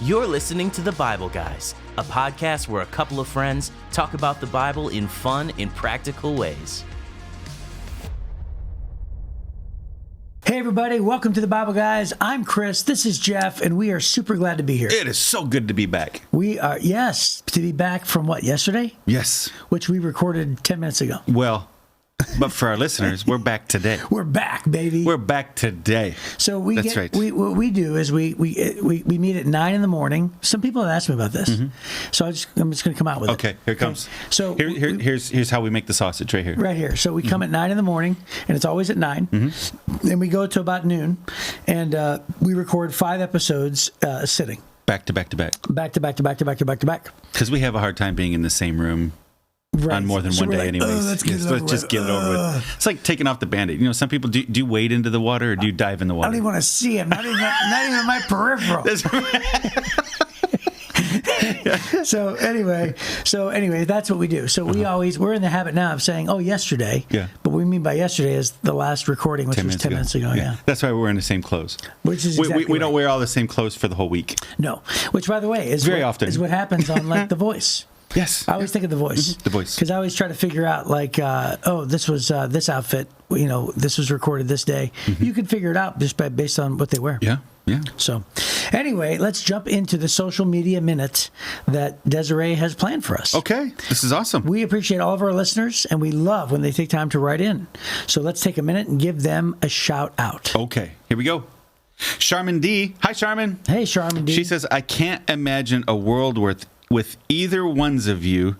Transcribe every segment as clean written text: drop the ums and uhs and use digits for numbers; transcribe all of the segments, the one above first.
You're listening to The Bible Guys, a podcast where a couple of friends talk about the Bible in fun and practical ways. Hey everybody, welcome to The Bible Guys. I'm Chris, this is Jeff, and we are super glad to be here. It is so good to be back. We are, yes, to be back from what, yesterday? Yes. Which we recorded 10 minutes ago. Well, but for our listeners, we're back today. We're back, baby. We're back today. So right. What we do is we meet at 9 in the morning. Some people have asked me about this, so I'm just going to come out with it. Okay, here it comes. So here's how we make the sausage right here. Right here. So we come at 9 in the morning, and it's always at 9. And we go to about noon, and we record 5 episodes sitting. Back to back to back. Back to back to back to back to back to back. Because we have a hard time being in the same room. Right. On more than one day, like, anyways. Let's just get it over with. It's like taking off the Band-Aid. You know, some people do you wade into the water or do you dive in the water? I don't even want to see him. Not even my peripheral. So anyway, that's what we do. So we're in the habit now of saying, "Oh, yesterday." Yeah. But what we mean by yesterday is the last recording, which was 10 minutes ago. Yeah. That's why we're wearing the same clothes. Which is we don't wear all the same clothes for the whole week. No. Which, by the way, is often is what happens on like The Voice. Yes. I always think of The Voice. The Voice. Because I always try to figure out, like, this was this outfit, this was recorded this day. You can figure it out just based on what they wear. Yeah. So, anyway, let's jump into the social media minute that Desiree has planned for us. Okay. This is awesome. We appreciate all of our listeners, and we love when they take time to write in. So let's take a minute and give them a shout out. Okay. Here we go. Charmin D. Hi, Charmin. Hey, Charmin D. She says, I can't imagine a world with either ones of you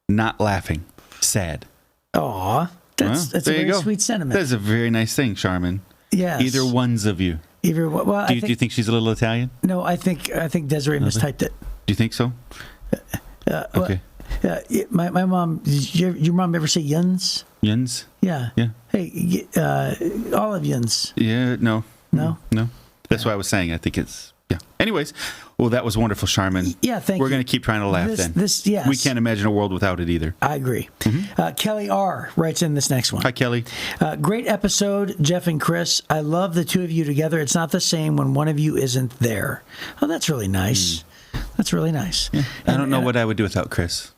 not laughing. Sad. Aw, that's a very sweet sentiment. That's a very nice thing, Charmin. Yes. Either ones of you. Well, do you think she's a little Italian? No, I think Desiree mistyped it. Do you think so? Okay. My mom. Did your mom ever say yuns? Yuns? Yeah. Yeah. Hey, olive yuns. Yeah. No. No. That's why I was saying. I think it's. Yeah. Anyways, well, that was wonderful, Charmin. Yeah, thank you. We're going to keep trying to laugh then. Yes. We can't imagine a world without it either. I agree. Kelly R. writes in this next one. Hi, Kelly. Great episode, Jeff and Chris. I love the two of you together. It's not the same when one of you isn't there. Oh, that's really nice. That's really nice. Yeah. I don't know what I would do without Chris.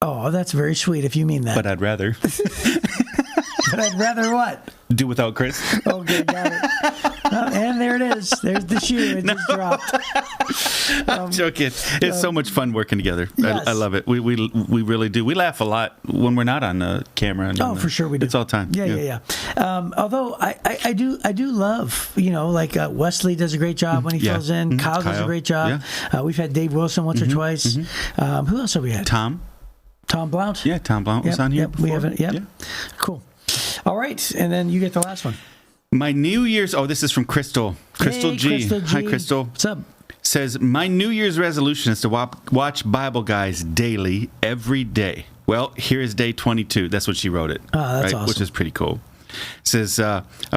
Oh, that's very sweet if you mean that. But I'd rather. But I'd rather what? Do without Chris. Okay, got it. And there it is. There's the shoe. It just dropped. I'm joking. It's so much fun working together. Yes. I love it. We really do. We laugh a lot when we're not on the camera. For sure we do. It's all time. Yeah. Although I do love, like Wesley does a great job when he fills in. Kyle does a great job. Yeah. We've had Dave Wilson once or twice. Who else have we had? Tom Blount? Yeah, Tom Blount was on here Yep, before. we haven't. Yep. Yeah. Cool. All right, and then you get the last one. My New Year's... Oh, this is from Crystal. Crystal Hey, G. Crystal G. Hi, Crystal. What's up? Says, my New Year's resolution is to watch Bible Guys daily, every day. Well, here is day 22. That's what she wrote it. Oh, that's awesome. Which is pretty cool. Says,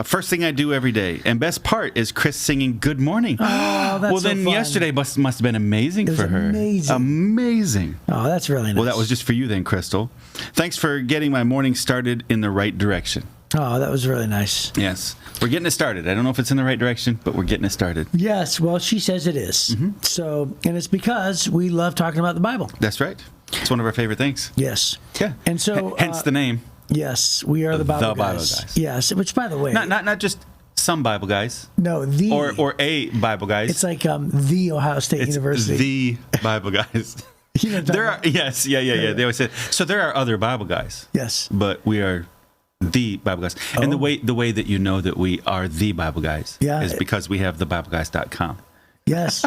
first thing I do every day. And best part is Chris singing Good Morning. Oh, that's well, then fun. Yesterday must have been amazing for her. Amazing. Oh, that's really nice. Well, that was just for you then, Crystal. Thanks for getting my morning started in the right direction. Oh, that was really nice. Yes. We're getting it started. I don't know if it's in the right direction, but we're getting it started. Yes. Well, she says it is. So, and it's because we love talking about the Bible. That's right. It's one of our favorite things. Yes. Yeah. And so... hence the name. Yes. We are the Bible Guys. Yes. Which, by the way... Not just some Bible Guys. No, the... Or a Bible Guys. It's like the Ohio State University. The Bible Guys. There are... Yes. Yeah. They always say... So there are other Bible Guys. Yes. But we are... The Bible Guys. And the way that you know that we are the Bible Guys is because we have thebibleguys.com. Yes.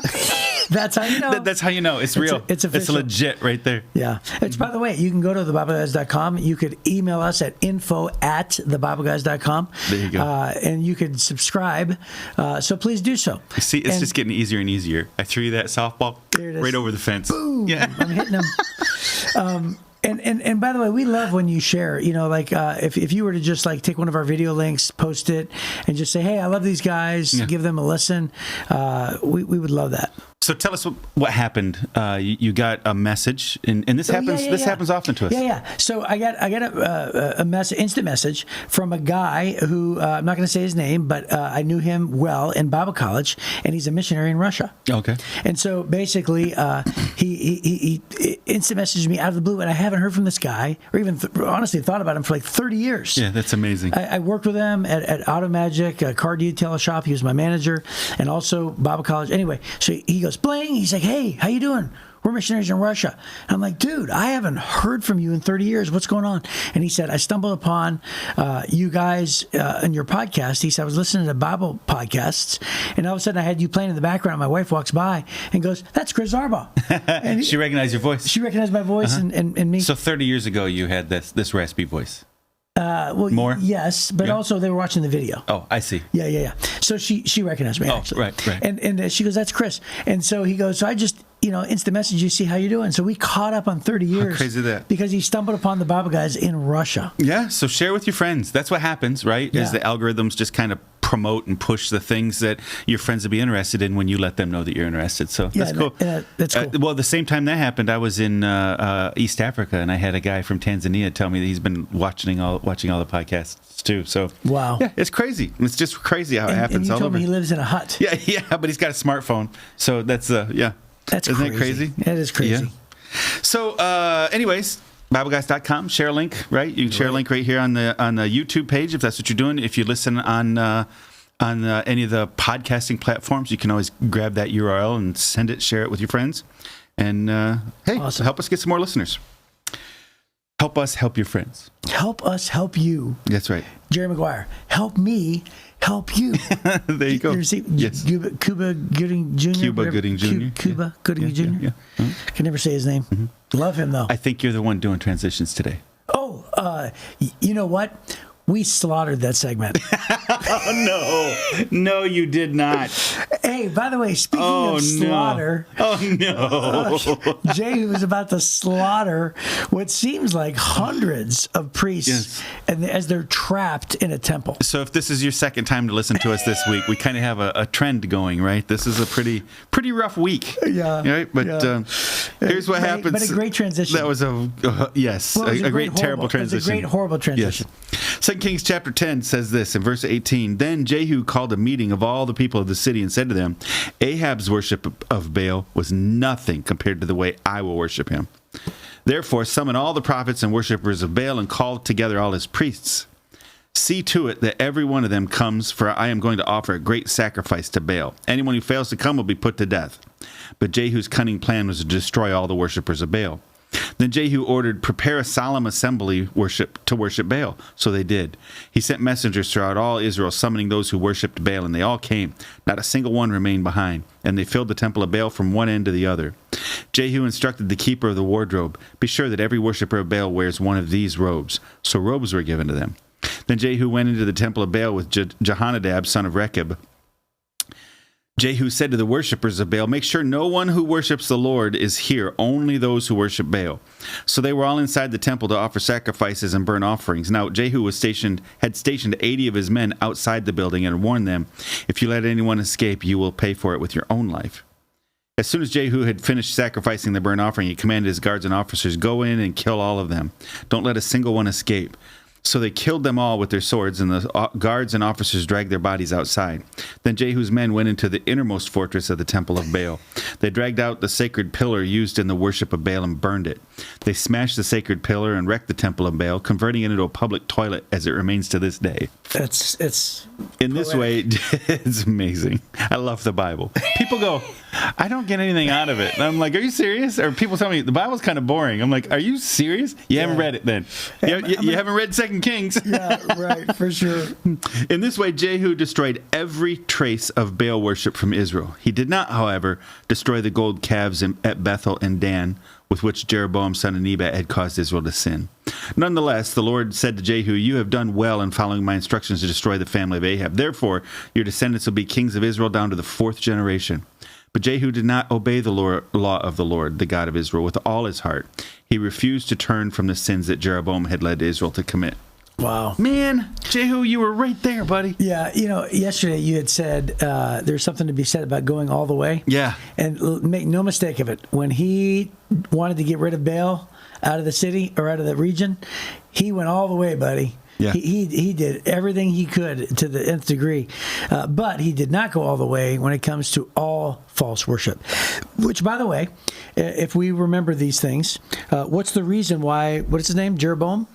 That's how you know. That's how you know. It's real. It's official. It's legit right there. Yeah. It's, by the way, you can go to thebibleguys.com. You could email us at info@thebibleguys.com. There you go. And you could subscribe. So please do so. See, it's just getting easier and easier. I threw you that softball right over the fence. Boom. Yeah. I'm hitting them. And by the way, we love when you share, if you were to just like take one of our video links, post it, and just say, hey, I love these guys, give them a listen. We would love that. So tell us what happened. You got a message, and this happens. This happens often to us. Yeah. So I got a instant message from a guy who I'm not going to say his name, but I knew him well in Bible college, and he's a missionary in Russia. Okay. And so basically, he instant messaged me out of the blue, and I haven't heard from this guy, or even honestly thought about him for like 30 years. Yeah, that's amazing. I worked with him at Auto Magic, a car detail shop. He was my manager, and also Bible college. Anyway, so he goes, Bling. He's like, hey, how you doing? We're missionaries in Russia. And I'm like, dude, I haven't heard from you in 30 years. What's going on? And he said, I stumbled upon you guys in your podcast. He said, I was listening to Bible podcasts, and all of a sudden I had you playing in the background. My wife walks by and goes, that's Chris Arbaugh. And she recognized your voice. She recognized my voice and me. So 30 years ago, you had this raspy voice. Well, more? Yes, but also they were watching the video. Oh, I see. Yeah. So she recognized me, actually. Right. And she goes, that's Chris. And so he goes, so I just, instant message you, see how you doing. So we caught up on 30 years. How crazy is that? Because he stumbled upon the Bible guys in Russia. Yeah, so share with your friends. That's what happens, right? Yeah. Is the algorithms just kind of promote and push the things that your friends would be interested in when you let them know that you're interested. So that's cool. That's cool. Well, the same time that happened, I was in East Africa, and I had a guy from Tanzania tell me that he's been watching all the podcasts too. So wow, yeah, it's crazy. It's just crazy how it happens. And you all told over. me he lives in a hut. Yeah, but he's got a smartphone. So that's That's Isn't crazy. that crazy? That is crazy. Yeah. So, anyways, BibleGuys.com, share a link, right? You can share a link right here on the YouTube page if that's what you're doing. If you listen on any of the podcasting platforms, you can always grab that URL and send it, share it with your friends. And hey, awesome. Help us get some more listeners. Help us help your friends. Help us help you. That's right. Jerry Maguire, help me help you. There you go. Yes. Cuba Gooding Jr. Cuba Gooding Jr. Cuba Gooding Jr. Yeah. Mm-hmm. Can never say his name. Mm-hmm. Love him, though. I think you're the one doing transitions today. Oh, you know what? We slaughtered that segment. Oh, no, you did not. Hey, by the way, speaking of slaughter. Oh, no. Jehu was about to slaughter what seems like hundreds of priests and as they're trapped in a temple. So if this is your second time to listen to us this week, we kind of have a trend going, right? This is a pretty rough week. Yeah. Right? But here's what happens. But a great transition. That was a great terrible transition. It was a great horrible transition. Yes. 2 Kings chapter 10 says this in verse 18. Then Jehu called a meeting of all the people of the city and said to them, Ahab's worship of Baal was nothing compared to the way I will worship him. Therefore summon all the prophets and worshippers of Baal and call together all his priests. See to it that every one of them comes, for I am going to offer a great sacrifice to Baal. Anyone who fails to come will be put to death. But Jehu's cunning plan was to destroy all the worshippers of Baal. Then Jehu ordered, prepare a solemn assembly to worship Baal. So they did. He sent messengers throughout all Israel, summoning those who worshipped Baal, and they all came. Not a single one remained behind. And they filled the temple of Baal from one end to the other. Jehu instructed the keeper of the wardrobe, be sure that every worshipper of Baal wears one of these robes. So robes were given to them. Then Jehu went into the temple of Baal with Jehonadab, son of Rechab. Jehu said to the worshippers of Baal, make sure no one who worships the Lord is here, only those who worship Baal. So they were all inside the temple to offer sacrifices and burnt offerings. Now Jehu had stationed 80 of his men outside the building and warned them, if you let anyone escape, you will pay for it with your own life. As soon as Jehu had finished sacrificing the burnt offering, he commanded his guards and officers, go in and kill all of them. Don't let a single one escape. So they killed them all with their swords, and the guards and officers dragged their bodies outside. Then Jehu's men went into the innermost fortress of the temple of Baal. They dragged out the sacred pillar used in the worship of Baal and burned it. They smashed the sacred pillar and wrecked the temple of Baal, converting it into a public toilet as it remains to this day. It's in this way, it's amazing. I love the Bible. People go, I don't get anything out of it. And I'm like, are you serious? Or people tell me, the Bible's kind of boring. I'm like, are you serious? You haven't read it then. You haven't read 2 Kings. Yeah, right, for sure. In this way, Jehu destroyed every trace of Baal worship from Israel. He did not, however, destroy the gold calves at Bethel and Dan, with which Jeroboam son of Nebat had caused Israel to sin. Nonetheless, the Lord said to Jehu, you have done well in following my instructions to destroy the family of Ahab. Therefore, your descendants will be kings of Israel down to the 4th generation. But Jehu did not obey the law of the Lord, the God of Israel, with all his heart. He refused to turn from the sins that Jeroboam had led Israel to commit. Wow. Man, Jehu, you were right there, buddy. Yeah, yesterday you had said there's something to be said about going all the way. Yeah. And make no mistake of it, when he wanted to get rid of Baal out of the city or out of the region, he went all the way, buddy. Yeah. He did everything he could to the nth degree, but he did not go all the way when it comes to all false worship. Which, by the way, if we remember these things, what's the reason why? What is his name? Jeroboam.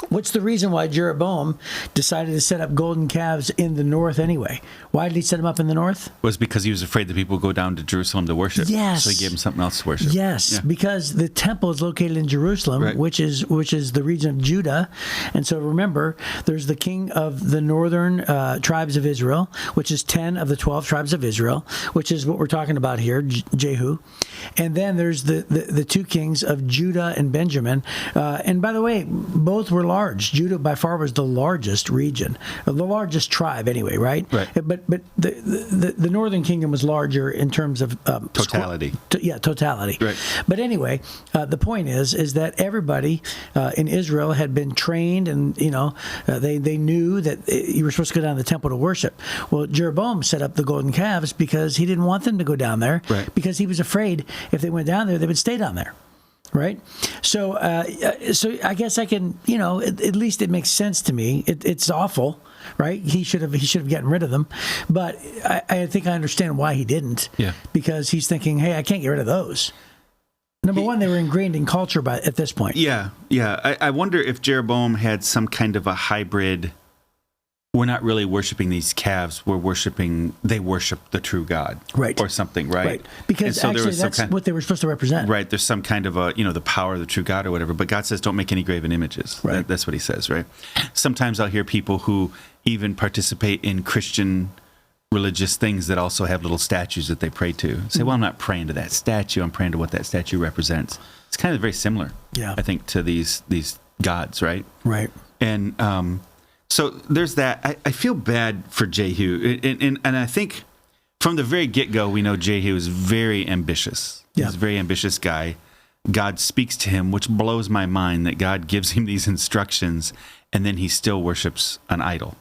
What's the reason why Jeroboam decided to set up golden calves in the north anyway? Why did he set them up in the north? Was because he was afraid that people would go down to Jerusalem to worship. Yes. So he gave them something else to worship. Yes, Yeah. because the temple is located in Jerusalem, Right. which is the region of Judah. And so remember, there's the king of the northern tribes of Israel, which is 10 of the 12 tribes of Israel, which is what we're talking about here, Jehu. And then there's the two kings of Judah and Benjamin. And by the way, both were large. Judah by far was the largest region, the largest tribe anyway, right? Right. But the northern kingdom was larger in terms of Totality. Totality. Right. But anyway, the point is that everybody in Israel had been trained, and they knew that you were supposed to go down to the temple to worship. Well, Jeroboam set up the golden calves because he didn't want them to go down there, Right. because he was afraid if they went down there, they would stay down there. Right, so I guess I can, at least it makes sense to me. It's awful, right? He should have gotten rid of them, but I think I understand why he didn't. Yeah. Because he's thinking, hey, I can't get rid of those. Number one, they were ingrained in culture at this point. Yeah. I wonder if Jeroboam had some kind of a hybrid. We're not really worshiping these calves. They worship the true God. Right. Or something, right? Right. Because so actually that's what they were supposed to represent. Right. There's some kind of the power of the true God or whatever. But God says, don't make any graven images. Right. That's what he says, right? Sometimes I'll hear people who even participate in Christian religious things that also have little statues that they pray to. Say, well, I'm not praying to that statue. I'm praying to what that statue represents. It's kind of very similar, Yeah. I think, to these gods, right? Right. And so there's that. I feel bad for Jehu. And I think from the very get-go, we know Jehu is very ambitious. Yeah. He's a very ambitious guy. God speaks to him, which blows my mind that God gives him these instructions, and then he still worships an idol.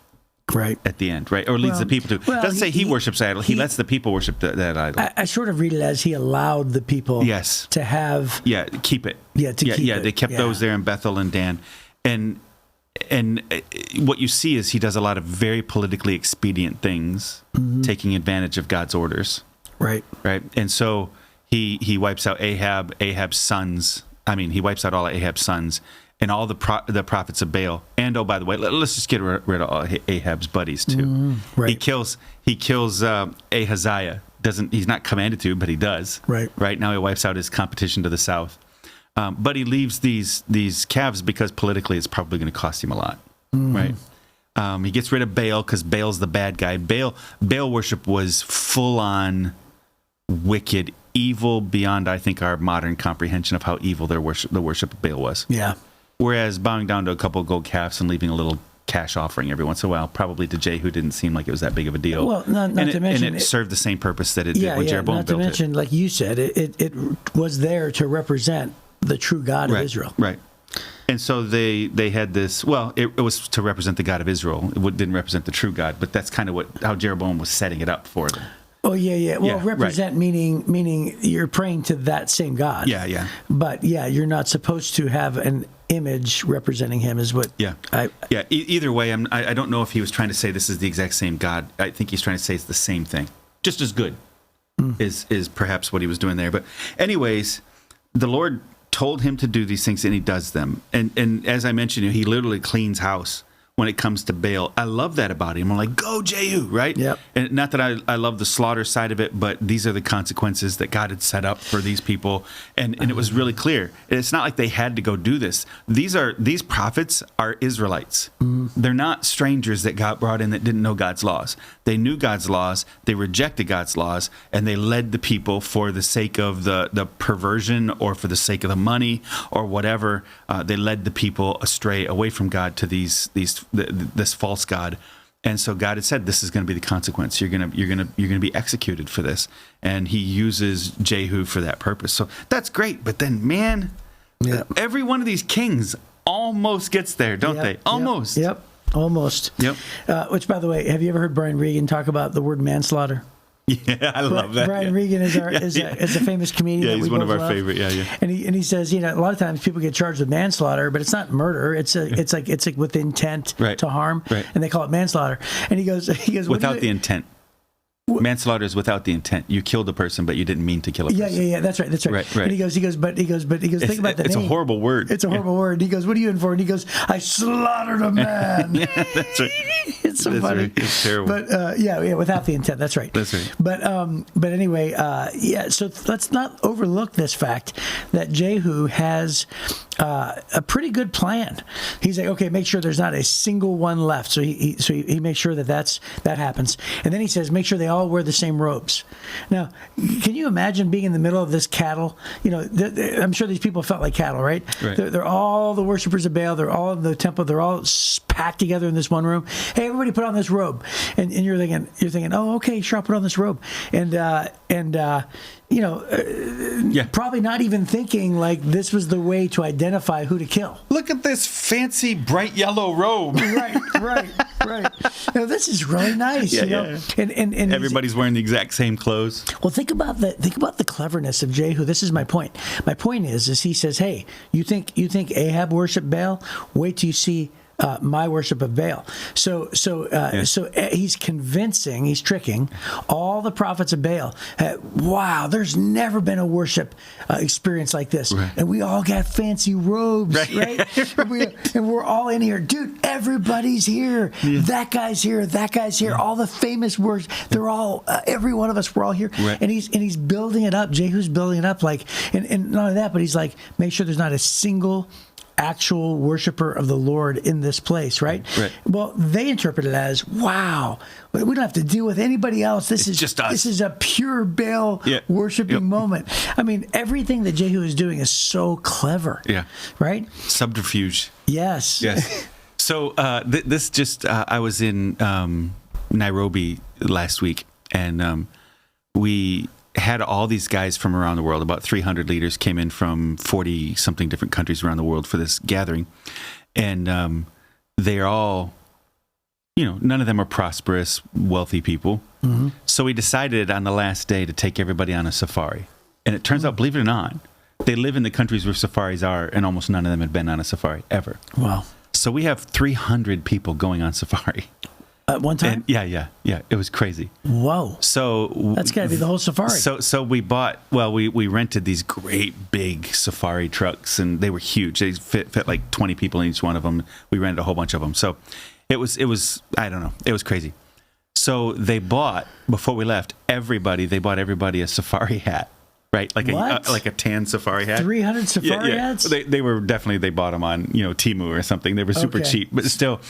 Right. At the end, right? Or leads the people to. well, Doesn't say he worships idol. He lets the people worship that idol. I sort of read it as he allowed the people Yes. to have. Yeah, keep it. Yeah, to keep it. They kept those there in Bethel and Dan. And what you see is he does a lot of very politically expedient things, taking advantage of God's orders. Right. Right. And so he wipes out Ahab's sons. I mean, he wipes out all of Ahab's sons and all the prophets of Baal. And by the way, let's just get rid of all Ahab's buddies too. Right. He kills Ahaziah. He's not commanded to, but he does. Right. Right now he wipes out his competition to the south. But he leaves these calves because politically it's probably going to cost him a lot, right? He gets rid of Baal because Baal's the bad guy. Baal worship was full-on wicked, evil beyond, I think, our modern comprehension of how evil the worship of Baal was. Yeah. Whereas bowing down to a couple of gold calves and leaving a little cash offering every once in a while, probably to Jehu didn't seem like it was that big of a deal. Well, not to mention... And it served the same purpose that it did when Jeroboam not built to mention, like you said, it was there to represent the true God of Israel. Right. And so they had this, well, it was to represent the God of Israel. It didn't represent the true God, but that's kind of how Jeroboam was setting it up for them. Oh, yeah. Well, Yeah, represent meaning you're praying to that same God. Yeah. But, you're not supposed to have an image representing him is what... Yeah. Either way, I don't know if he was trying to say this is the exact same God. I think he's trying to say it's the same thing. Just as good is perhaps what he was doing there. But anyways, the Lord told him to do these things, and he does them. And as I mentioned, he literally cleans house when it comes to Baal. I love that about him. I'm like, go Jehu, right? Yep. And not that I love the slaughter side of it, but these are the consequences that God had set up for these people. And it was really clear. It's not like they had to go do this. These prophets are Israelites. They're not strangers that God brought in that didn't know God's laws. They knew God's laws, they rejected God's laws, and they led the people for the sake of the perversion or for the sake of the money or whatever. They led the people astray away from God to this false God. And so God had said, this is going to be the consequence. You're going to be executed for this. And he uses Jehu for that purpose. So that's great. But then, man, every one of these kings, all almost gets there, don't they? Almost. Yep. Almost. Yep. Which, by the way, have you ever heard Brian Regan talk about the word manslaughter? Yeah, I love that. Brian Regan is a famous comedian. Yeah, that he's we one of both our love. favorite. Yeah. And he says, a lot of times people get charged with manslaughter, but it's not murder. It's like with intent to harm, and they call it manslaughter. And he goes without the intent. Manslaughter is without the intent. You killed a person, but you didn't mean to kill a person. Yeah. That's right. Right. And he goes. Think about the name. It's a horrible word. It's a horrible word. And he goes, "What are you in for?" And he goes, "I slaughtered a man." Yeah, that's right. It's so funny. Right. It's terrible. But without the intent. That's right. That's right. But anyway, So let's not overlook this fact that Jehu has a pretty good plan. He's like, okay, make sure there's not a single one left. So he makes sure that happens. And then he says, make sure they all wear the same robes. Now, can you imagine being in the middle of this cattle? I'm sure these people felt like cattle, right? They're all the worshipers of Baal. They're all in the temple. They're all packed together in this one room. Hey, everybody, put on this robe. And you're thinking, oh, okay, sure, I'll put on this robe. Probably not even thinking like this was the way to identify who to kill. Look at this fancy bright yellow robe. Right. This is really nice. Yeah. And everybody's wearing the exact same clothes. Well, think about the cleverness of Jehu. This is my point. My point is he says, hey, you think Ahab worshiped Baal? Wait till you see my worship of Baal. So he's convincing, he's tricking all the prophets of Baal. Wow, there's never been a worship experience like this. Right. And we all got fancy robes, right? And we're all in here. Dude, everybody's here. Yeah. That guy's here. Yeah. All the famous words, they're all, every one of us, we're all here. Right. And he's building it up. Jehu's building it up and not only that, but he's like, make sure there's not a single actual worshiper of the Lord in this place, right? Well, they interpret it as, wow, we don't have to deal with anybody else. This is just us. This is a pure Baal worshiping moment. I mean, everything that Jehu is doing is so clever. Yeah. Right? Subterfuge. Yes. So I was in Nairobi last week, and we had all these guys from around the world. About 300 leaders came in from 40-something different countries around the world for this gathering. And they're all, none of them are prosperous, wealthy people. Mm-hmm. So we decided on the last day to take everybody on a safari. And it turns out, believe it or not, they live in the countries where safaris are, and almost none of them had been on a safari ever. Wow. So we have 300 people going on safari. At one time? And yeah. It was crazy. Whoa. So that's got to be the whole safari. So we we rented these great big safari trucks, and they were huge. They fit like 20 people in each one of them. We rented a whole bunch of them. So it was I don't know. It was crazy. So they bought, before we left, everybody a safari hat. Right, like a tan safari hat. 300 safari hats. They were definitely, they bought them on Temu or something. They were super cheap, but still.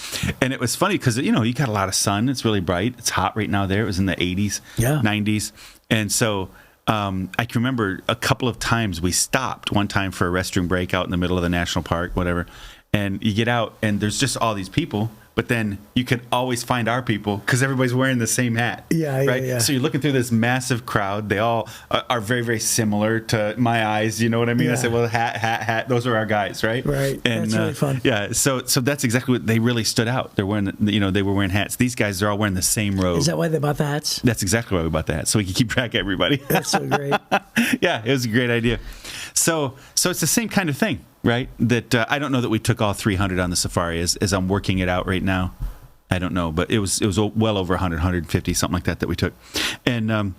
And it was funny because you got a lot of sun. It's really bright. It's hot right now. There, it was in the 80s, 90s, and so I can remember a couple of times we stopped. One time for a restroom break out in the middle of the national park, whatever. And you get out, and there's just all these people. But then you could always find our people because everybody's wearing the same hat. Yeah. So you're looking through this massive crowd. They all are very, very similar to my eyes. You know what I mean? Yeah. I said, well, hat. Those are our guys, right? Right. And that's really fun. Yeah. So that's exactly what they really stood out. They're wearing, they were wearing hats. These guys are all wearing the same robe. Is that why they bought the hats? That's exactly why we bought the hats, so we could keep track of everybody. That's so great. Yeah, it was a great idea. So it's the same kind of thing. Right? That I don't know that we took all 300 on the safari as I'm working it out right now. I don't know, but it was well over 100, 150, something like that we took. And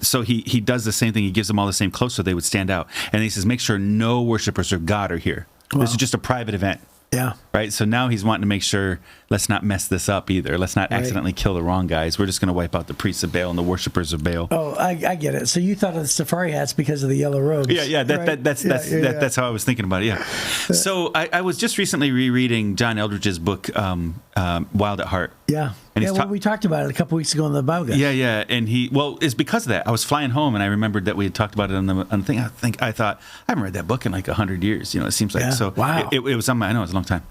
so he does the same thing. He gives them all the same clothes so they would stand out. And he says, make sure no worshipers of God are here. Wow. This is just a private event. Yeah. Right. So now he's wanting to make sure, let's not mess this up either. Let's not accidentally kill the wrong guys. We're just going to wipe out the priests of Baal and the worshipers of Baal. Oh, I get it. So you thought of the safari hats because of the yellow robes. Yeah. That's how I was thinking about it. Yeah. So I was just recently rereading John Eldridge's book, Wild at Heart. Yeah. And we talked about it a couple weeks ago in the Bible Guide. Yeah. And it's because of that. I was flying home and I remembered that we had talked about it on the thing. I thought, I haven't read that book in like 100 years. It seems like. Yeah. So wow. It was on I know it was a long time.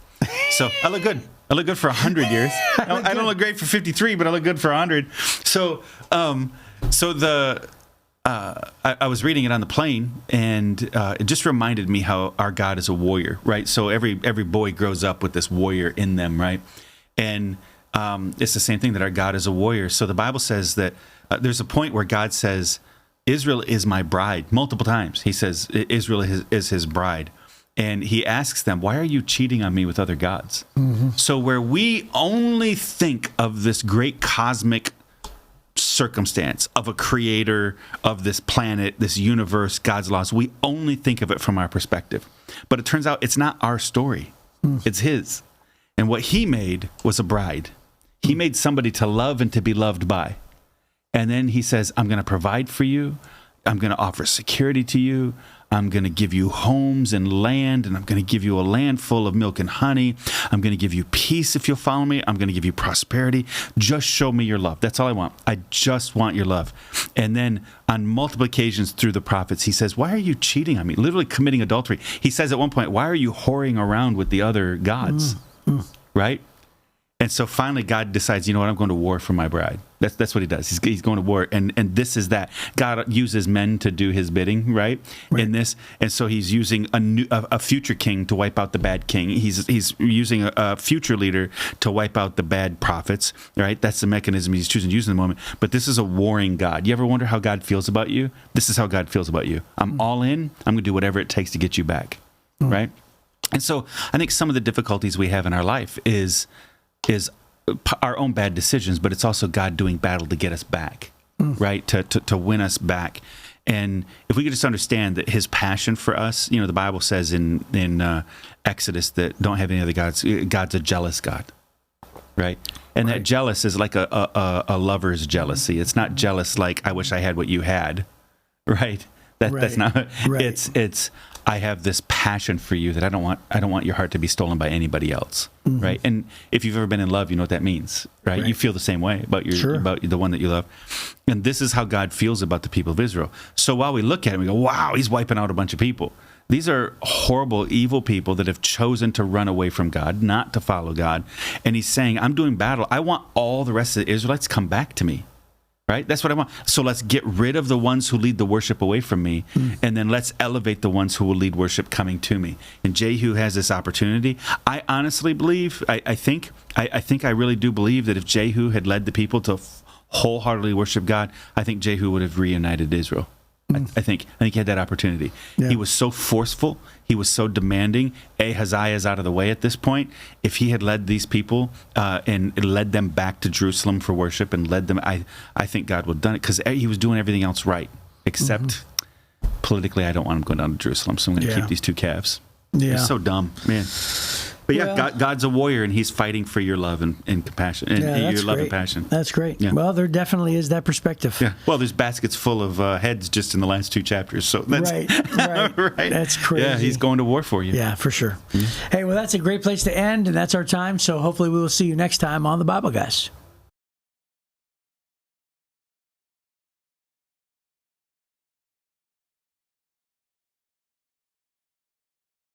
So I look good. I look good for 100 years. I don't look great for 53, but I look good for 100. So I was reading it on the plane, and it just reminded me how our God is a warrior, right? So every boy grows up with this warrior in them, right? And it's the same thing, that our God is a warrior. So the Bible says that there's a point where God says, Israel is my bride. Multiple times he says Israel is his bride. And he asks them, why are you cheating on me with other gods? Mm-hmm. So where we only think of this great cosmic circumstance of a creator of this planet, this universe, God's laws, we only think of it from our perspective. But it turns out it's not our story. It's his. And what he made was a bride. He made somebody to love and to be loved by. And then he says, I'm going to provide for you. I'm going to offer security to you. I'm going to give you homes and land, and I'm going to give you a land full of milk and honey. I'm going to give you peace if you'll follow me. I'm going to give you prosperity. Just show me your love. That's all I want. I just want your love. And then on multiple occasions through the prophets, he says, why are you cheating on me? Literally committing adultery. He says at one point, why are you whoring around with the other gods? Right? And so finally God decides, you know what, I'm going to war for my bride. That's what he does. He's going to war. And this is that. God uses men to do his bidding, right? In this. And so he's using a future king to wipe out the bad king. He's using a future leader to wipe out the bad prophets, right? That's the mechanism he's choosing to use in the moment. But this is a warring God. You ever wonder how God feels about you? This is how God feels about you. I'm all in. I'm going to do whatever it takes to get you back, right? And so I think some of the difficulties we have in our life is our own bad decisions, but it's also God doing battle to get us back, right? To win us back. And if we could just understand that his passion for us, you know, the Bible says in Exodus that don't have any other gods. God's a jealous God, right? And that jealous is like a lover's jealousy. It's not jealous like I wish I had what you had, right? That's not. Right. It's I have this passion for you that I don't want your heart to be stolen by anybody else, right? And if you've ever been in love, you know what that means, right? You feel the same way about about the one that you love. And this is how God feels about the people of Israel. So while we look at him, we go, wow, he's wiping out a bunch of people. These are horrible, evil people that have chosen to run away from God, not to follow God. And he's saying, I'm doing battle. I want all the rest of the Israelites to come back to me. Right? That's what I want. So let's get rid of the ones who lead the worship away from me, and then let's elevate the ones who will lead worship coming to me. And Jehu has this opportunity. I honestly believe, I think I really do believe that if Jehu had led the people to wholeheartedly worship God, I think Jehu would have reunited Israel. I think he had that opportunity. Yeah. He was so forceful. He was so demanding. Ahaziah is out of the way at this point. If he had led these people and led them back to Jerusalem for worship and led them, I think God would have done it because he was doing everything else right, except politically, I don't want him going down to Jerusalem, so I'm going to keep these two calves. Yeah. It's so dumb, man. But God's a warrior, and he's fighting for your love and compassion, and your love and passion. That's great. Yeah. Well, there definitely is that perspective. Yeah. Well, there's baskets full of heads just in the last two chapters. So that's right. That's crazy. Yeah, he's going to war for you. Yeah, for sure. Hey, well, that's a great place to end, and that's our time. So hopefully we will see you next time on the Bible Guys.